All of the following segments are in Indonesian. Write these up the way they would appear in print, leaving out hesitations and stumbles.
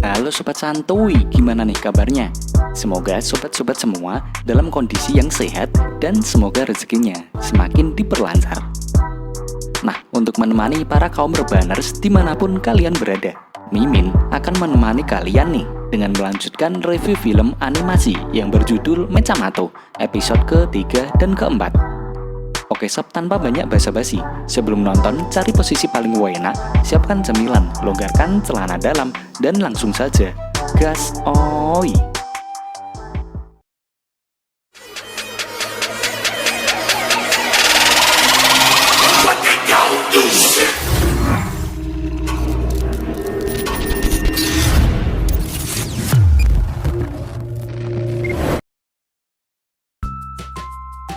Halo Sobat Santuy, gimana nih kabarnya? Semoga sobat-sobat semua dalam kondisi yang sehat dan semoga rezekinya semakin diperlancar. Nah, untuk menemani para kaum rebaners dimanapun kalian berada, Mimin akan menemani kalian nih dengan melanjutkan review film animasi yang berjudul Mechamato episode ke-3 dan ke-4. Oke sob, tanpa banyak basa-basi, sebelum nonton cari posisi paling enak, siapkan cemilan, longgarkan celana dalam, dan langsung saja gas oi.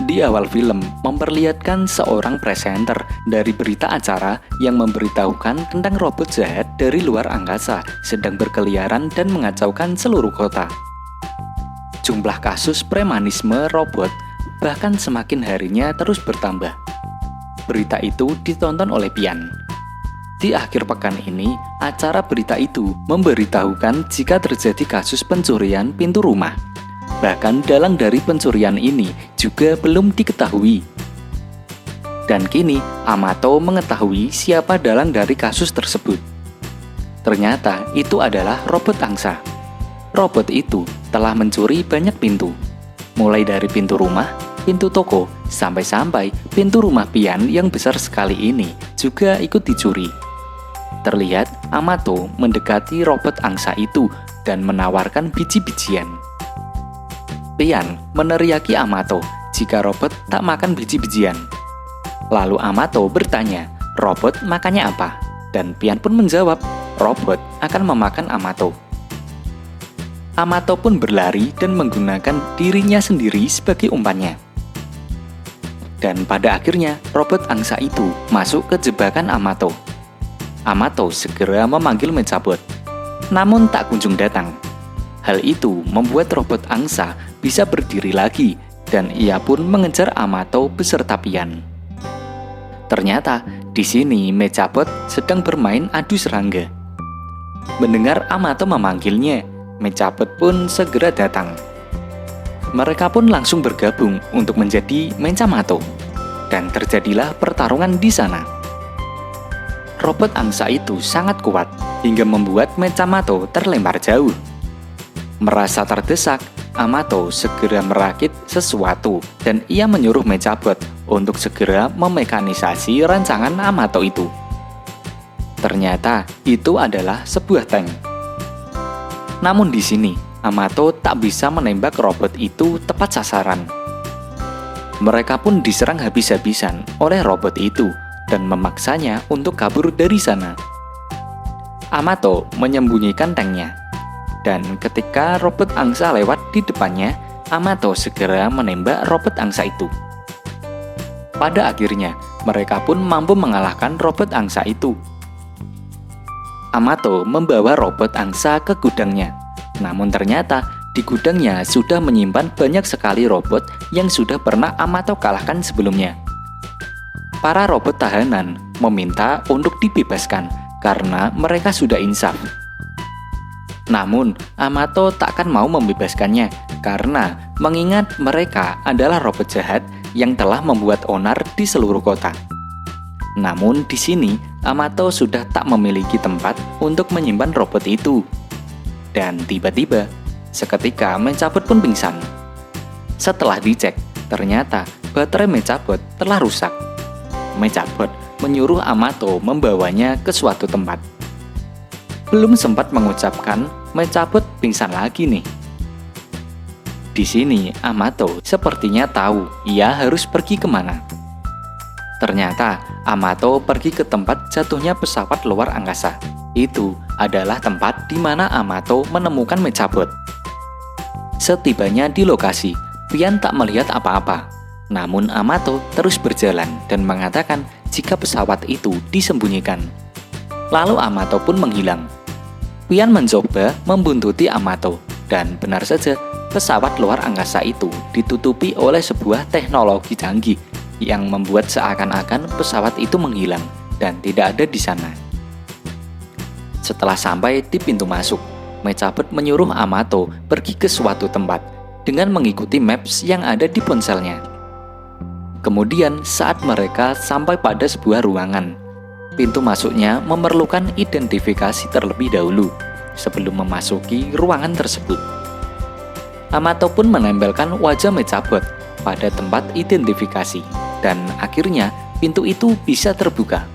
Di awal film, memperlihatkan seorang presenter dari berita acara yang memberitahukan tentang robot jahat dari luar angkasa sedang berkeliaran dan mengacaukan seluruh kota. Jumlah kasus premanisme robot bahkan semakin harinya terus bertambah. Berita itu ditonton oleh Pian. Di akhir pekan ini, acara berita itu memberitahukan jika terjadi kasus pencurian pintu rumah. Bahkan dalang dari pencurian ini juga belum diketahui. Dan kini, Amato mengetahui siapa dalang dari kasus tersebut. Ternyata itu adalah robot angsa. Robot itu telah mencuri banyak pintu. Mulai dari pintu rumah, pintu toko, sampai-sampai pintu rumah Pian yang besar sekali ini juga ikut dicuri. Terlihat Amato mendekati robot angsa itu dan menawarkan biji-bijian. Pian meneriaki Amato jika robot tak makan biji-bijian. Lalu Amato bertanya, robot makannya apa? Dan Pian pun menjawab, robot akan memakan Amato. Amato pun berlari dan menggunakan dirinya sendiri sebagai umpannya. Dan pada akhirnya, robot angsa itu masuk ke jebakan Amato. Amato segera memanggil Mechapod, namun tak kunjung datang. Hal itu membuat robot angsa bisa berdiri lagi dan ia pun mengejar Amato beserta Pian. Ternyata di sini Mechapod sedang bermain adu serangga. Mendengar Amato memanggilnya, Mechapod pun segera datang. Mereka pun langsung bergabung untuk menjadi Mechamato dan terjadilah pertarungan di sana. Robot angsa itu sangat kuat hingga membuat Mechamato terlempar jauh. Merasa terdesak, Amato segera merakit sesuatu dan ia menyuruh Mechapod untuk segera memekanisasi rancangan Amato itu. Ternyata itu adalah sebuah tank. Namun di sini, Amato tak bisa menembak robot itu tepat sasaran. Mereka pun diserang habis-habisan oleh robot itu dan memaksanya untuk kabur dari sana. Amato menyembunyikan tanknya. Dan ketika robot angsa lewat di depannya, Amato segera menembak robot angsa itu. Pada akhirnya, mereka pun mampu mengalahkan robot angsa itu. Amato membawa robot angsa ke gudangnya. Namun ternyata di gudangnya sudah menyimpan banyak sekali robot yang sudah pernah Amato kalahkan sebelumnya. Para robot tahanan meminta untuk dibebaskan karena mereka sudah insaf. Namun, Amato takkan mau membebaskannya karena mengingat mereka adalah robot jahat yang telah membuat onar di seluruh kota. Namun di sini, Amato sudah tak memiliki tempat untuk menyimpan robot itu. Dan tiba-tiba, seketika Mechapod pun pingsan. Setelah dicek, ternyata baterai Mechapod telah rusak. Mechapod menyuruh Amato membawanya ke suatu tempat. Belum sempat mengucapkan, Mechapod pingsan lagi nih. Di sini, Amato sepertinya tahu ia harus pergi kemana. Ternyata, Amato pergi ke tempat jatuhnya pesawat luar angkasa. Itu adalah tempat di mana Amato menemukan Mechapod. Setibanya di lokasi, Pian tak melihat apa-apa. Namun Amato terus berjalan dan mengatakan jika pesawat itu disembunyikan. Lalu Amato pun menghilang. Pian mencoba membuntuti Amato, dan benar saja pesawat luar angkasa itu ditutupi oleh sebuah teknologi canggih yang membuat seakan-akan pesawat itu menghilang dan tidak ada di sana. Setelah sampai di pintu masuk, Mechabot menyuruh Amato pergi ke suatu tempat dengan mengikuti maps yang ada di ponselnya. Kemudian saat mereka sampai pada sebuah ruangan, pintu masuknya memerlukan identifikasi terlebih dahulu sebelum memasuki ruangan tersebut. Amato pun menempelkan wajah Mechabot pada tempat identifikasi dan akhirnya pintu itu bisa terbuka.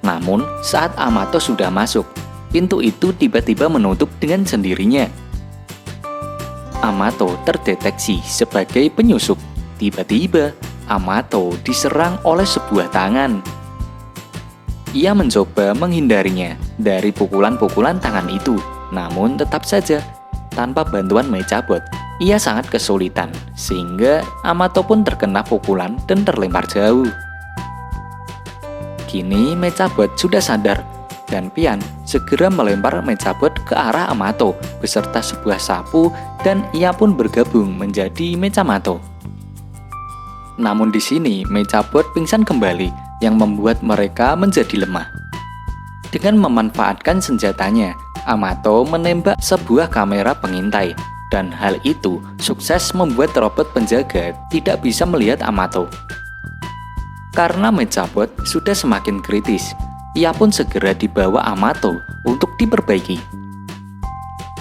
Namun saat Amato sudah masuk, pintu itu tiba-tiba menutup dengan sendirinya. Amato terdeteksi sebagai penyusup. Tiba-tiba Amato diserang oleh sebuah tangan. Ia mencoba menghindarinya dari pukulan-pukulan tangan itu, namun tetap saja tanpa bantuan Mechabot, ia sangat kesulitan sehingga Amato pun terkena pukulan dan terlempar jauh. Kini Mechabot sudah sadar dan Pian segera melempar Mechabot ke arah Amato beserta sebuah sapu dan ia pun bergabung menjadi Mechamato. Namun di sini Mechabot pingsan kembali yang membuat mereka menjadi lemah. Dengan memanfaatkan senjatanya, Amato menembak sebuah kamera pengintai dan hal itu sukses membuat robot penjaga tidak bisa melihat Amato. Karena Mechabot sudah semakin kritis, ia pun segera dibawa Amato untuk diperbaiki.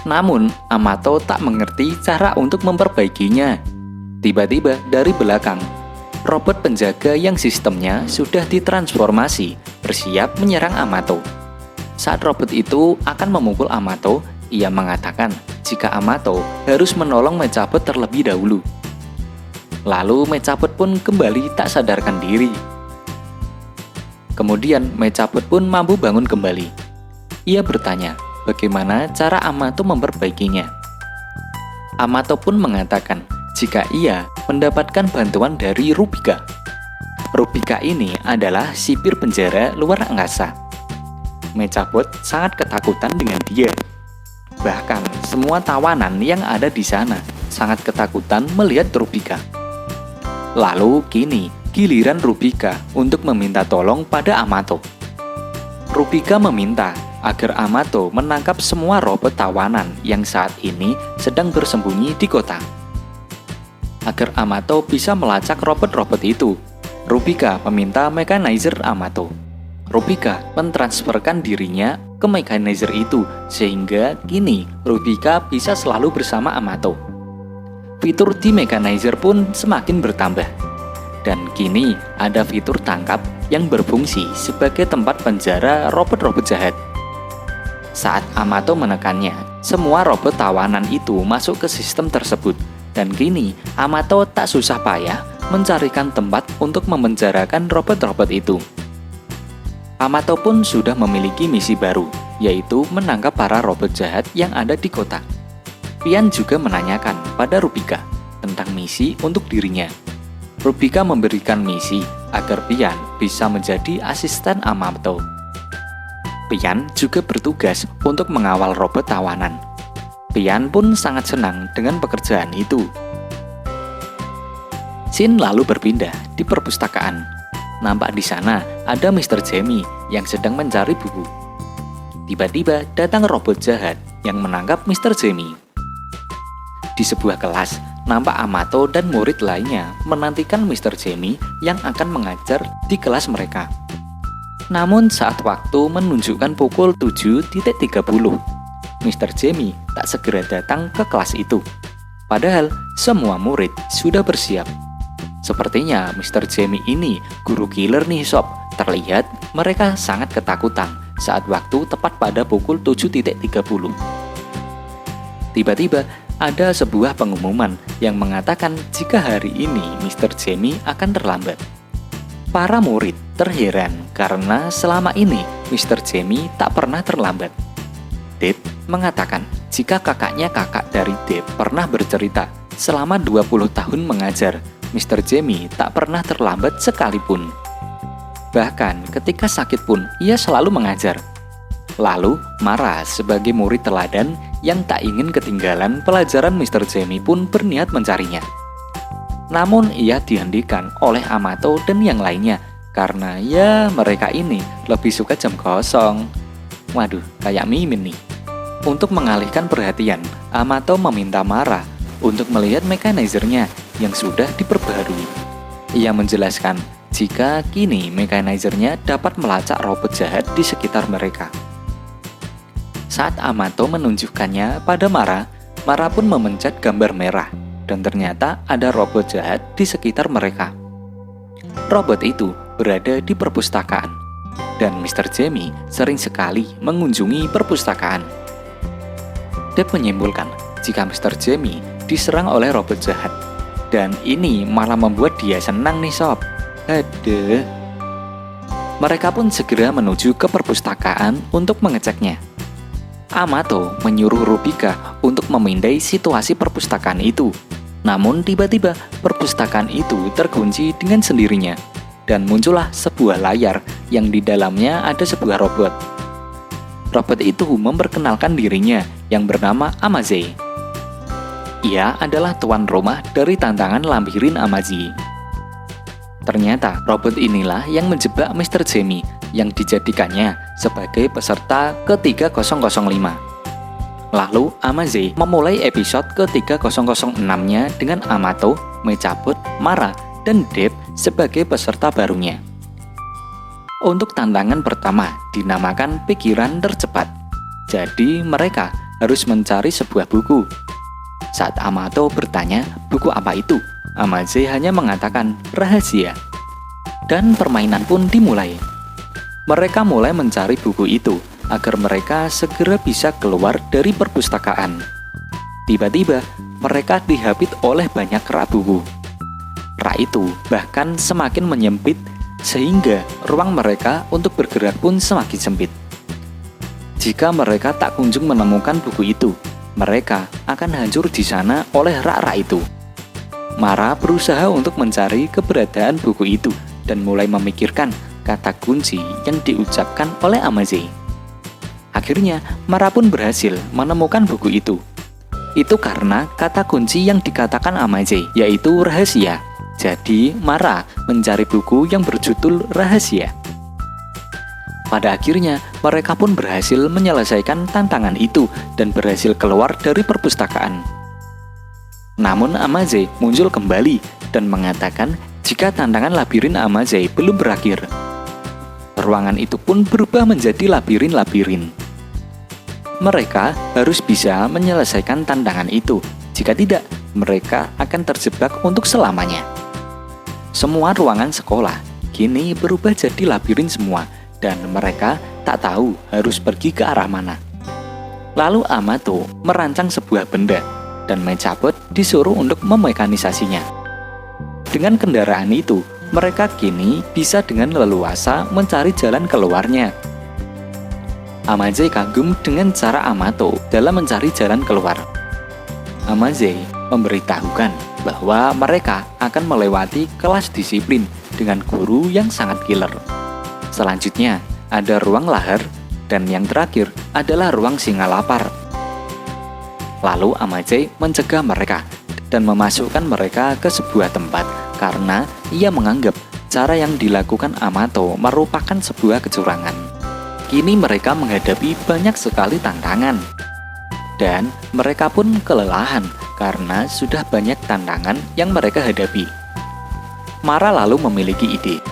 Namun, Amato tak mengerti cara untuk memperbaikinya. Tiba-tiba dari belakang, robot penjaga yang sistemnya sudah ditransformasi bersiap menyerang Amato. Saat robot itu akan memukul Amato, ia mengatakan jika Amato harus menolong Mechabot terlebih dahulu. Lalu Mechabot pun kembali tak sadarkan diri. Kemudian Mechabot pun mampu bangun kembali. Ia bertanya bagaimana cara Amato memperbaikinya. Amato pun mengatakan jika ia mendapatkan bantuan dari Rubica. Rubica ini adalah sipir penjara luar angkasa. Mechabot sangat ketakutan dengan dia. Bahkan semua tawanan yang ada di sana sangat ketakutan melihat Rubica. Lalu kini giliran Rubica untuk meminta tolong pada Amato. Rubica meminta agar Amato menangkap semua robot tawanan yang saat ini sedang bersembunyi di kota. Agar Amato bisa melacak robot-robot itu, Rubica meminta mechanizer Amato. Rubica mentransferkan dirinya ke mechanizer itu sehingga kini Rubica bisa selalu bersama Amato. Fitur di mechanizer pun semakin bertambah. Dan kini ada fitur tangkap yang berfungsi sebagai tempat penjara robot-robot jahat. Saat Amato menekannya, semua robot tawanan itu masuk ke sistem tersebut. Dan kini Amato tak susah payah mencarikan tempat untuk memenjarakan robot-robot itu. Amato pun sudah memiliki misi baru, yaitu menangkap para robot jahat yang ada di kota. Pian juga menanyakan pada Rubica tentang misi untuk dirinya. Rubica memberikan misi agar Pian bisa menjadi asisten Amato. Pian juga bertugas untuk mengawal robot tawanan. Pian pun sangat senang dengan pekerjaan itu. Scene lalu berpindah di perpustakaan. Nampak di sana ada Mr. Jamie yang sedang mencari buku. Tiba-tiba datang robot jahat yang menangkap Mr. Jamie. Di sebuah kelas, nampak Amato dan murid lainnya menantikan Mr. Jamie yang akan mengajar di kelas mereka. Namun saat waktu menunjukkan pukul 7.30, Mr. Jamie tak segera datang ke kelas itu. Padahal semua murid sudah bersiap. Sepertinya Mr. Jamie ini guru killer nih sob. Terlihat mereka sangat ketakutan saat waktu tepat pada pukul 7.30. Tiba-tiba ada sebuah pengumuman yang mengatakan jika hari ini Mr. Jamie akan terlambat. Para murid terheran karena selama ini Mr. Jamie tak pernah terlambat. Deb mengatakan jika kakaknya kakak dari Deb pernah bercerita selama 20 tahun mengajar, Mr. Jamie tak pernah terlambat sekalipun. Bahkan ketika sakit pun ia selalu mengajar. Lalu Mara sebagai murid teladan yang tak ingin ketinggalan pelajaran Mr. Jamie pun berniat mencarinya. Namun ia dihentikan oleh Amato dan yang lainnya karena ya mereka ini lebih suka jam kosong. Waduh, kayak Mimin nih. Untuk mengalihkan perhatian, Amato meminta Mara untuk melihat mechanizernya yang sudah diperbarui. Ia menjelaskan jika kini mechanizernya dapat melacak robot jahat di sekitar mereka. Saat Amato menunjukkannya pada Mara, Mara pun memencet gambar merah, dan ternyata ada robot jahat di sekitar mereka. Robot itu berada di perpustakaan, dan Mr. Jamie sering sekali mengunjungi perpustakaan. Deb menyimpulkan jika Mr. Jamie diserang oleh robot jahat, dan ini malah membuat dia senang nih sob. Aduh. Mereka pun segera menuju ke perpustakaan untuk mengeceknya. Amato menyuruh Rubika untuk memindai situasi perpustakaan itu. Namun tiba-tiba perpustakaan itu terkunci dengan sendirinya, dan muncullah sebuah layar yang di dalamnya ada sebuah robot. Robot itu memperkenalkan dirinya yang bernama Amaze. Ia adalah tuan rumah dari tantangan labirin Amaze. Ternyata robot inilah yang menjebak Mr. Jamie yang dijadikannya sebagai peserta ke-3005. Lalu Amaze memulai episode ke-3006-nya dengan Amato, Mechaput, Mara, dan Deb sebagai peserta barunya. Untuk tantangan pertama dinamakan pikiran tercepat. Jadi mereka harus mencari sebuah buku. Saat Amato bertanya buku apa itu, Amaze hanya mengatakan rahasia. Dan permainan pun dimulai. Mereka mulai mencari buku itu agar mereka segera bisa keluar dari perpustakaan. Tiba-tiba, mereka dihapit oleh banyak rak buku. Rak itu bahkan semakin menyempit sehingga ruang mereka untuk bergerak pun semakin sempit. Jika mereka tak kunjung menemukan buku itu, mereka akan hancur di sana oleh rak-rak itu. Mara berusaha untuk mencari keberadaan buku itu dan mulai memikirkan kata kunci yang diucapkan oleh Amaze. Akhirnya, Mara pun berhasil menemukan buku itu. Itu karena kata kunci yang dikatakan Amaze, yaitu rahasia. Jadi, Mara mencari buku yang berjudul rahasia. Pada akhirnya, mereka pun berhasil menyelesaikan tantangan itu dan berhasil keluar dari perpustakaan. Namun Amaze muncul kembali dan mengatakan jika tantangan labirin Amaze belum berakhir. Ruangan itu pun berubah menjadi labirin-labirin. Mereka harus bisa menyelesaikan tantangan itu. Jika tidak, mereka akan terjebak untuk selamanya. Semua ruangan sekolah kini berubah jadi labirin semua, dan mereka tak tahu harus pergi ke arah mana. Lalu Amato merancang sebuah benda, dan Mechaput disuruh untuk memekanisasinya. Dengan kendaraan itu, mereka kini bisa dengan leluasa mencari jalan keluarnya. Amaze kagum dengan cara Amato dalam mencari jalan keluar. Amaze memberitahukan bahwa mereka akan melewati kelas disiplin dengan guru yang sangat killer. Selanjutnya, ada ruang lahar, dan yang terakhir adalah ruang singa lapar. Lalu Amaze mencegah mereka dan memasukkan mereka ke sebuah tempat karena ia menganggap cara yang dilakukan Amato merupakan sebuah kecurangan. Kini mereka menghadapi banyak sekali tantangan, dan mereka pun kelelahan karena sudah banyak tantangan yang mereka hadapi. Mara lalu memiliki ide.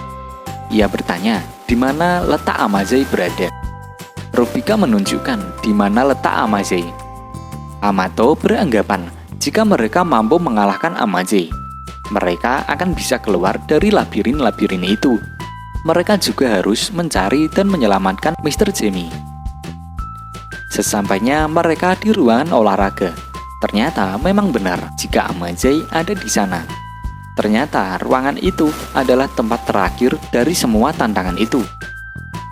Ia bertanya di mana letak Amaze berada. Rubika menunjukkan di mana letak Amaze. Amato beranggapan jika mereka mampu mengalahkan Amaze, mereka akan bisa keluar dari labirin-labirin itu. Mereka juga harus mencari dan menyelamatkan Mr. Jamie. Sesampainya mereka di ruangan olahraga, ternyata memang benar jika Amaze ada di sana. Ternyata ruangan itu adalah tempat terakhir dari semua tantangan itu.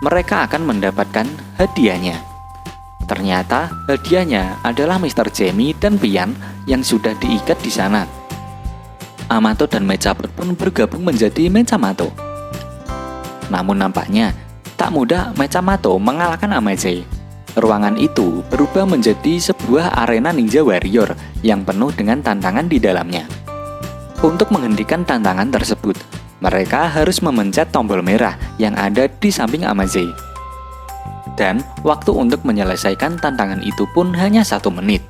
Mereka akan mendapatkan hadiahnya. Ternyata hadiahnya adalah Mr. Jamie dan Pian yang sudah diikat di sana. Amato dan Mechaput pun bergabung menjadi Mechamato. Namun nampaknya tak mudah Mechamato mengalahkan Amaze. Ruangan itu berubah menjadi sebuah arena ninja warrior yang penuh dengan tantangan di dalamnya. Untuk menghentikan tantangan tersebut, Mereka harus memencet tombol merah yang ada di samping Amaze. Dan waktu untuk menyelesaikan tantangan itu pun hanya 1 menit.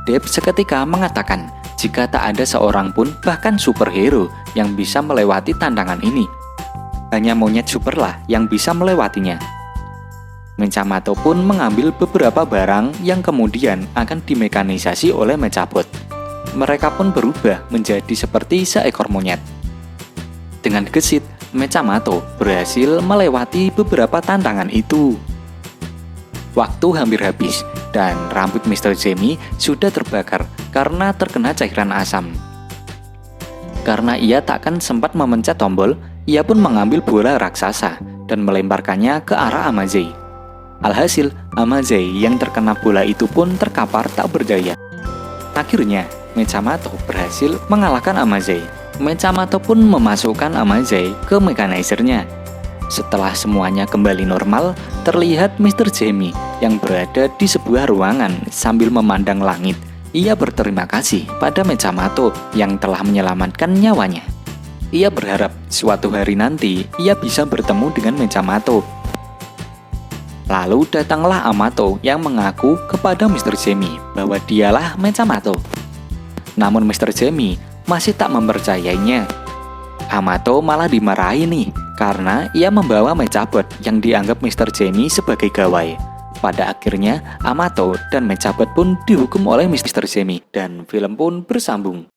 Deb seketika mengatakan jika tak ada seorang pun, bahkan superhero, yang bisa melewati tantangan ini. Hanya monyet super lah yang bisa melewatinya. Mechamato pun mengambil beberapa barang yang kemudian akan dimekanisasi oleh Mechabot. Mereka pun berubah menjadi seperti seekor monyet. Dengan gesit, Mechamato berhasil melewati beberapa tantangan itu. Waktu hampir habis, dan rambut Mr. Jamie sudah terbakar karena terkena cairan asam. Karena ia takkan sempat memencet tombol, ia pun mengambil bola raksasa dan melemparkannya ke arah Amaze. Alhasil, Amaze yang terkena bola itu pun terkapar tak berdaya. Akhirnya, Mechamato berhasil mengalahkan Amaze. Mechamato pun memasukkan Amaze ke mekanisernya. Setelah semuanya kembali normal, terlihat Mr. Jamie yang berada di sebuah ruangan sambil memandang langit. Ia berterima kasih pada Mechamato yang telah menyelamatkan nyawanya. Ia berharap suatu hari nanti ia bisa bertemu dengan Mechamato. Lalu datanglah Amato yang mengaku kepada Mr. Jamie bahwa dialah Mechamato. Namun Mr. Jamie masih tak mempercayainya. Amato malah dimarahi nih karena ia membawa Mechabot yang dianggap Mr. Jamie sebagai gawai. Pada akhirnya, Amato dan Mechabot pun dihukum oleh Mr. Jamie dan film pun bersambung.